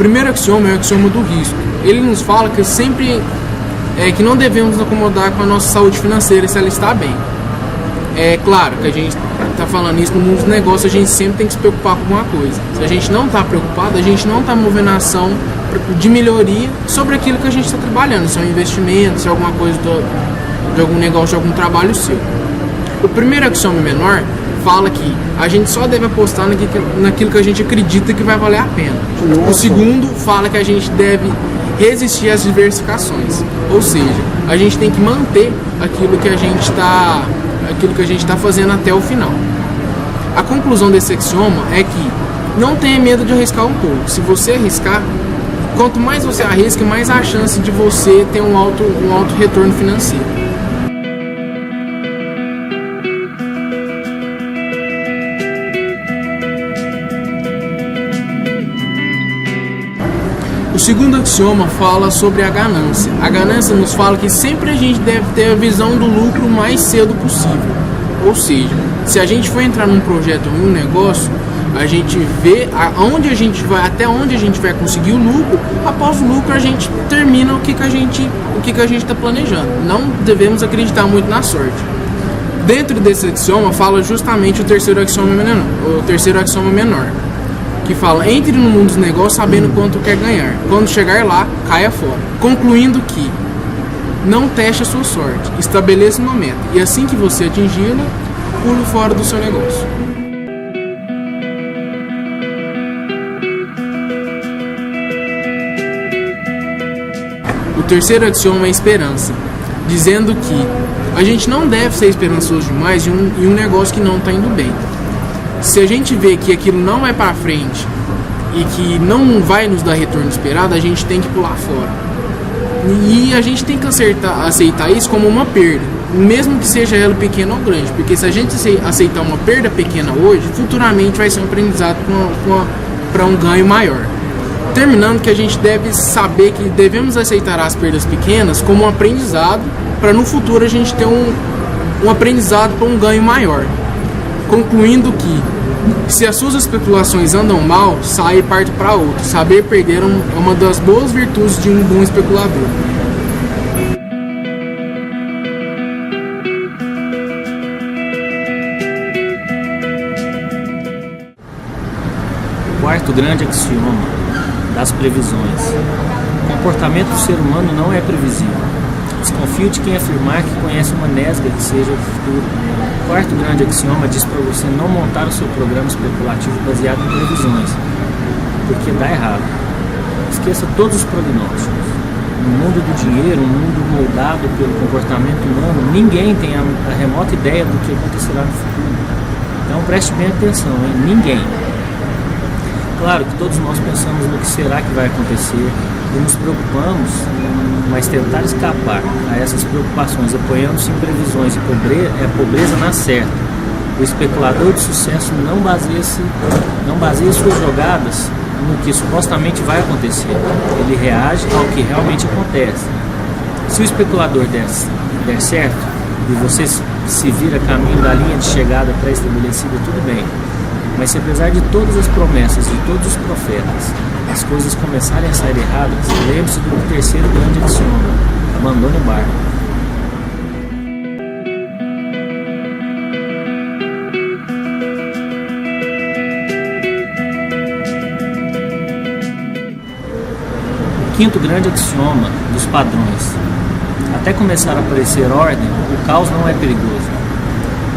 primeiro axioma é o axioma do risco. Ele nos fala que que não devemos nos acomodar com a nossa saúde financeira se ela está bem. É claro que a gente está falando isso no mundo dos negócios, a gente sempre tem que se preocupar com alguma coisa. Se a gente não está preocupado, a gente não está movendo a ação de melhoria sobre aquilo que a gente está trabalhando, se é um investimento, se é alguma coisa de algum negócio, de algum trabalho seu. O primeiro axioma menor fala que a gente só deve apostar naquilo que a gente acredita que vai valer a pena. O segundo fala que a gente deve resistir às diversificações, ou seja, a gente tem que manter aquilo que a gente está fazendo até o final. A conclusão desse axioma é que não tenha medo de arriscar um pouco. Se você arriscar, quanto mais você arrisca, mais a chance de você ter um alto retorno financeiro. O segundo axioma fala sobre a ganância. A ganância nos fala que sempre a gente deve ter a visão do lucro o mais cedo possível. Ou seja, se a gente for entrar num projeto ou em um negócio, a gente vê até onde a gente vai conseguir o lucro. Após o lucro a gente termina o que a gente está planejando. Não devemos acreditar muito na sorte. Dentro desse axioma fala justamente o terceiro axioma menor, que fala: entre no mundo dos negócios sabendo quanto quer ganhar. Quando chegar lá, caia fora. Concluindo que não teste a sua sorte, estabeleça uma meta e assim que você atingi-la, pule fora do seu negócio. O terceiro axioma é a esperança, dizendo que a gente não deve ser esperançoso demais em um negócio que não está indo bem. Se a gente vê que aquilo não vai para frente e que não vai nos dar retorno esperado, a gente tem que pular fora. E a gente tem que aceitar isso como uma perda, mesmo que seja ela pequena ou grande, porque se a gente aceitar uma perda pequena hoje, futuramente vai ser um aprendizado para um ganho maior. Terminando, que a gente deve saber que devemos aceitar as perdas pequenas como um aprendizado, para no futuro a gente ter um aprendizado para um ganho maior. Concluindo que, se as suas especulações andam mal, saia e parte para outra. Saber perder é uma das boas virtudes de um bom especulador. O quarto grande axioma das previsões: o comportamento do ser humano não é previsível. Desconfio de quem afirmar que conhece uma nesga que seja o futuro. O quarto grande axioma diz para você não montar o seu programa especulativo baseado em previsões, porque dá errado. Esqueça todos os prognósticos. No mundo do dinheiro, um mundo moldado pelo comportamento humano, ninguém tem a remota ideia do que acontecerá no futuro. Então preste bem atenção, hein? Ninguém. Claro que todos nós pensamos no que será que vai acontecer e nos preocupamos, mas tentar escapar a essas preocupações apoiando-se em previsões é pobreza na certa. O especulador de sucesso não baseia suas jogadas no que supostamente vai acontecer. Ele reage ao que realmente acontece. Se o especulador der certo e você se vira a caminho da linha de chegada pré-estabelecida, tudo bem. Mas se apesar de todas as promessas de todos os profetas, as coisas começarem a sair erradas, lembre-se do terceiro grande axioma: abandone o barco. O quinto grande axioma dos padrões: até começar a aparecer ordem, o caos não é perigoso.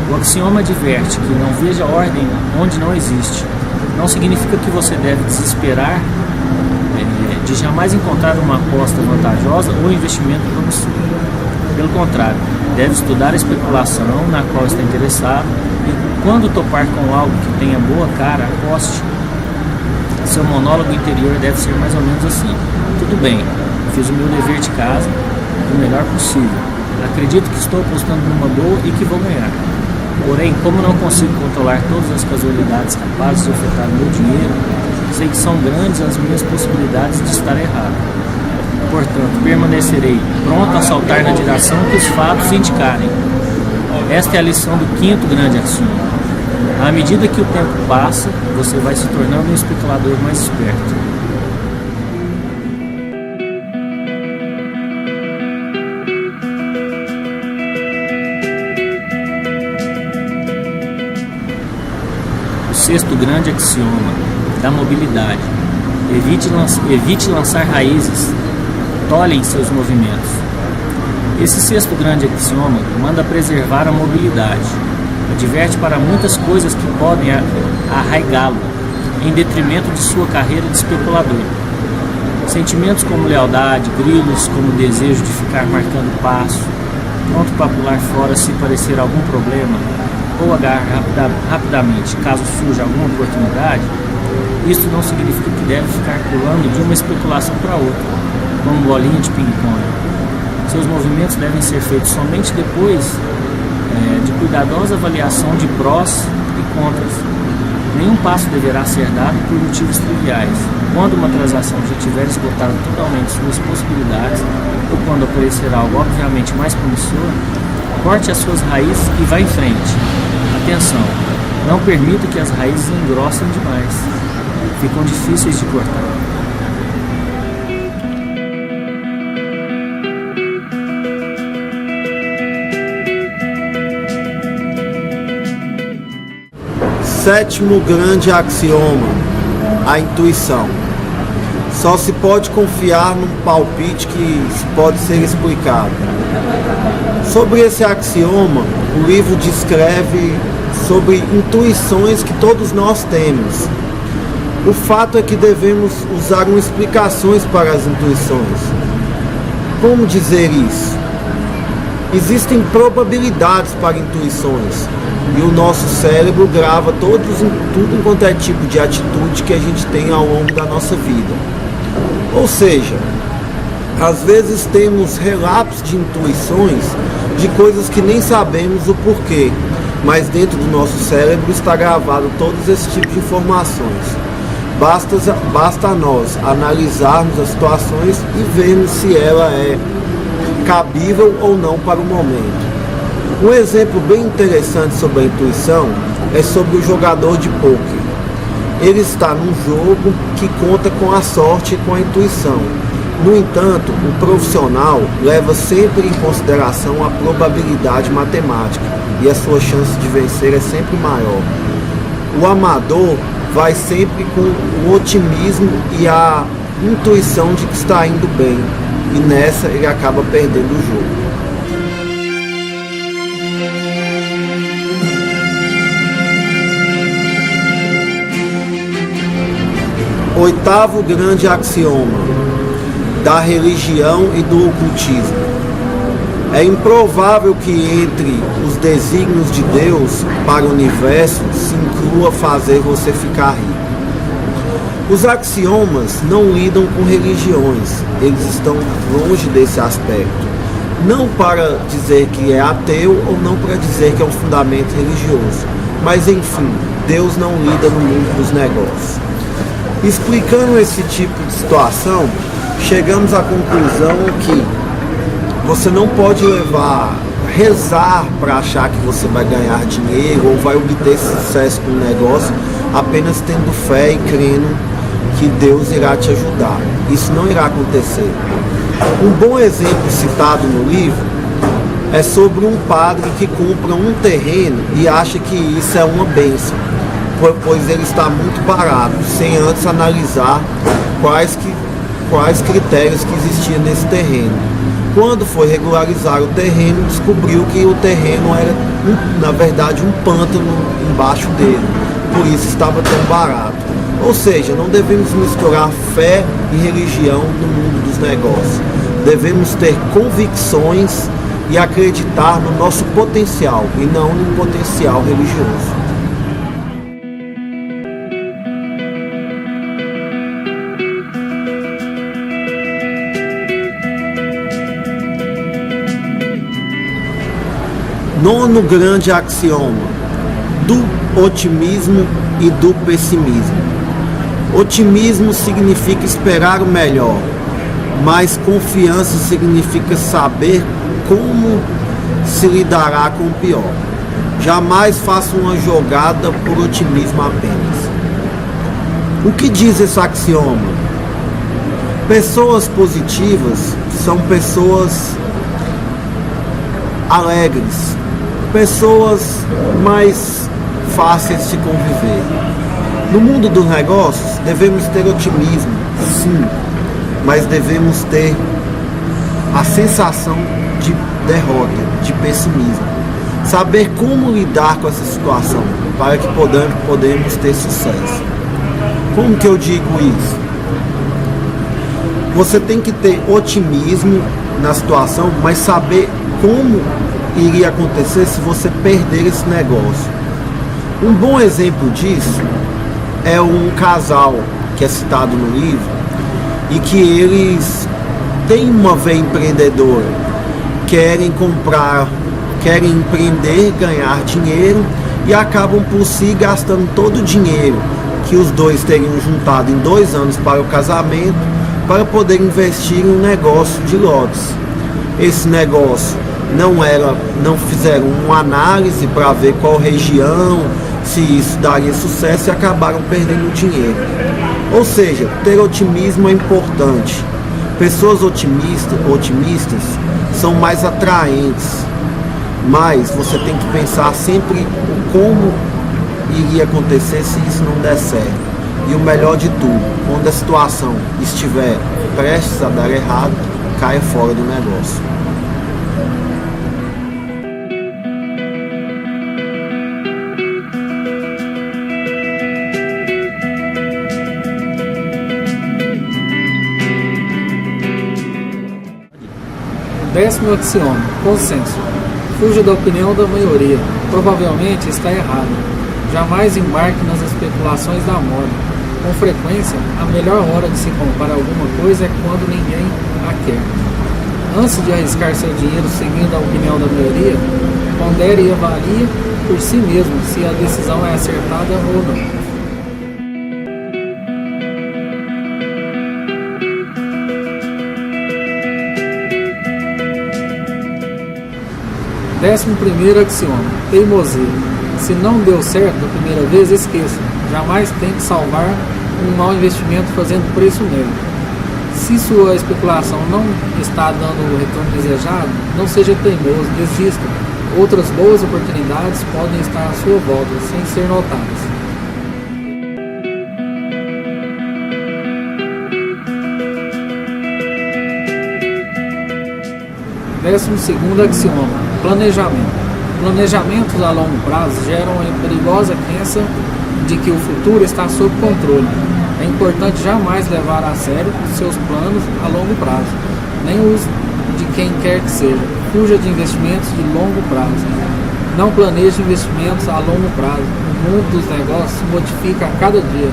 O axioma adverte que não veja ordem onde não existe. Não significa que você deve desesperar de jamais encontrar uma aposta vantajosa ou investimento promissor. Pelo contrário, deve estudar a especulação na qual está interessado e, quando topar com algo que tenha boa cara, aposte. Seu monólogo interior deve ser mais ou menos assim: tudo bem, fiz o meu dever de casa o melhor possível. Acredito que estou apostando numa boa e que vou ganhar. Porém, como não consigo controlar todas as casualidades capazes de afetar meu dinheiro, sei que são grandes as minhas possibilidades de estar errado. Portanto, permanecerei pronto a saltar na direção que os fatos indicarem. Esta é a lição do quinto grande axioma. À medida que o tempo passa, você vai se tornando um especulador mais esperto. sexto grande axioma da mobilidade: evite lançar raízes, tolhem seus movimentos. Esse sexto grande axioma manda preservar a mobilidade, adverte para muitas coisas que podem arraigá-lo, em detrimento de sua carreira de especulador. Sentimentos como lealdade, grilos como o desejo de ficar marcando passo, pronto para pular fora se parecer algum problema, ou agarrar rapidamente caso surja alguma oportunidade, isso não significa que deve ficar pulando de uma especulação para outra, como bolinha de ping-pong. Seus movimentos devem ser feitos somente depois de cuidadosa avaliação de prós e contras. Nenhum passo deverá ser dado por motivos triviais. Quando uma transação já tiver esgotado totalmente suas possibilidades, ou quando aparecer algo obviamente mais promissor, corte as suas raízes e vá em frente. Atenção, não permita que as raízes engrossem demais. Ficam difíceis de cortar. Sétimo grande axioma: a intuição. Só se pode confiar num palpite que pode ser explicado. Sobre esse axioma, o livro descreve sobre intuições que todos nós temos. O fato é que devemos usar explicações para as intuições. Como dizer isso? Existem probabilidades para intuições. E o nosso cérebro grava tudo enquanto é tipo de atitude que a gente tem ao longo da nossa vida. Ou seja, às vezes temos relapsos de intuições de coisas que nem sabemos o porquê, mas dentro do nosso cérebro está gravado todos esses tipos de informações. Basta a nós analisarmos as situações e vermos se ela é cabível ou não para o momento. Um exemplo bem interessante sobre a intuição é sobre o jogador de pôquer. Ele está num jogo que conta com a sorte e com a intuição. No entanto, o profissional leva sempre em consideração a probabilidade matemática e a sua chance de vencer é sempre maior. O amador vai sempre com o otimismo e a intuição de que está indo bem, e nessa ele acaba perdendo o jogo. Oitavo grande axioma da religião e do ocultismo: é improvável que entre os desígnios de Deus para o universo se inclua fazer você ficar rico. Os axiomas não lidam com religiões, eles estão longe desse aspecto. Não para dizer que é ateu ou não para dizer que é um fundamento religioso, mas enfim, Deus não lida no mundo dos negócios. Explicando esse tipo de situação, chegamos à conclusão que você não pode rezar para achar que você vai ganhar dinheiro ou vai obter sucesso com o negócio apenas tendo fé e crendo que Deus irá te ajudar. Isso não irá acontecer. Um bom exemplo citado no livro é sobre um padre que compra um terreno e acha que isso é uma bênção, pois ele está muito barato, sem antes analisar quais critérios que existiam nesse terreno. Quando foi regularizar o terreno, descobriu que o terreno era, na verdade, um pântano embaixo dele, por isso estava tão barato. Ou seja, não devemos misturar fé e religião no mundo dos negócios. Devemos ter convicções e acreditar no nosso potencial e não no potencial religioso. Nono grande axioma: do otimismo e do pessimismo. Otimismo significa esperar o melhor, mas confiança significa saber como se lidará com o pior. Jamais faça uma jogada por otimismo apenas. O que diz esse axioma? Pessoas positivas são pessoas alegres, pessoas mais fáceis de se conviver. No mundo dos negócios, devemos ter otimismo, sim, mas devemos ter a sensação de derrota, de pessimismo. Saber como lidar com essa situação para que podemos ter sucesso. Como que eu digo isso? Você tem que ter otimismo na situação, mas saber como iria acontecer se você perder esse negócio. Um bom exemplo disso é um casal que é citado no livro e que eles têm uma veia empreendedora, querem empreender, ganhar dinheiro e acabam por si gastando todo o dinheiro que os dois teriam juntado em 2 anos para o casamento para poder investir em um negócio de lotes. Esse negócio não fizeram uma análise para ver qual região, se isso daria sucesso e acabaram perdendo dinheiro. Ou seja, ter otimismo é importante. Pessoas otimistas são mais atraentes, mas você tem que pensar sempre como iria acontecer se isso não der certo. E o melhor de tudo, quando a situação estiver prestes a dar errado, caia fora do negócio. Décimo axioma: consenso. Fuja da opinião da maioria. Provavelmente está errado. Jamais embarque nas especulações da moda. Com frequência, a melhor hora de se comprar alguma coisa é quando ninguém a quer. Antes de arriscar seu dinheiro seguindo a opinião da maioria, pondere e avalie por si mesmo se a decisão é acertada ou não. Décimo primeiro axioma: teimosia. Se não deu certo da primeira vez, esqueça. Jamais tente salvar um mau investimento fazendo preço nele. Se sua especulação não está dando o retorno desejado, não seja teimoso, desista. Outras boas oportunidades podem estar à sua volta, sem ser notadas. Décimo segundo axioma: planejamento. Planejamentos a longo prazo geram a perigosa crença de que o futuro está sob controle. É importante jamais levar a sério seus planos a longo prazo, nem os de quem quer que seja. Fuja de investimentos de longo prazo. Não planeje investimentos a longo prazo. O mundo dos negócios se modifica a cada dia.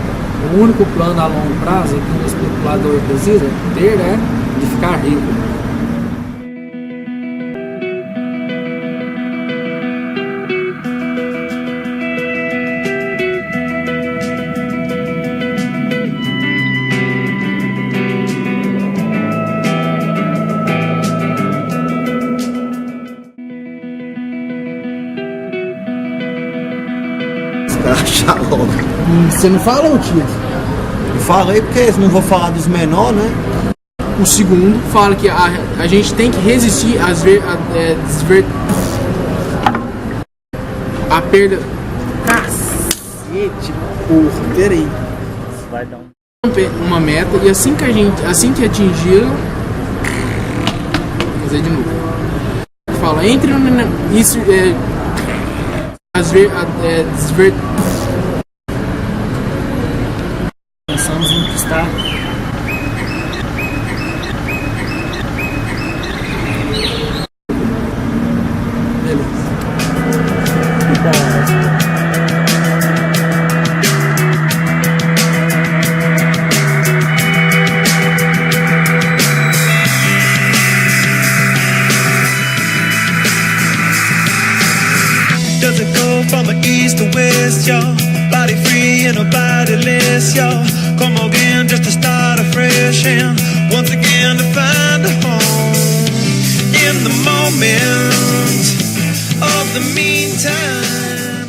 O único plano a longo prazo que um especulador precisa ter é de ficar rico. Achar logo. Você não falou, tio? Eu falei porque não vou falar dos menores, né? O segundo fala que a gente tem que resistir a perda. Cacete, porra, peraí. Vai dar Uma meta e assim que atingir, vou fazer de novo. Fala, entre isso pensamos no que está. Does it go from the east to west, y'all? Body free and a body less, y'all. Come again just to start afresh and once again to find a home in the moment of the meantime.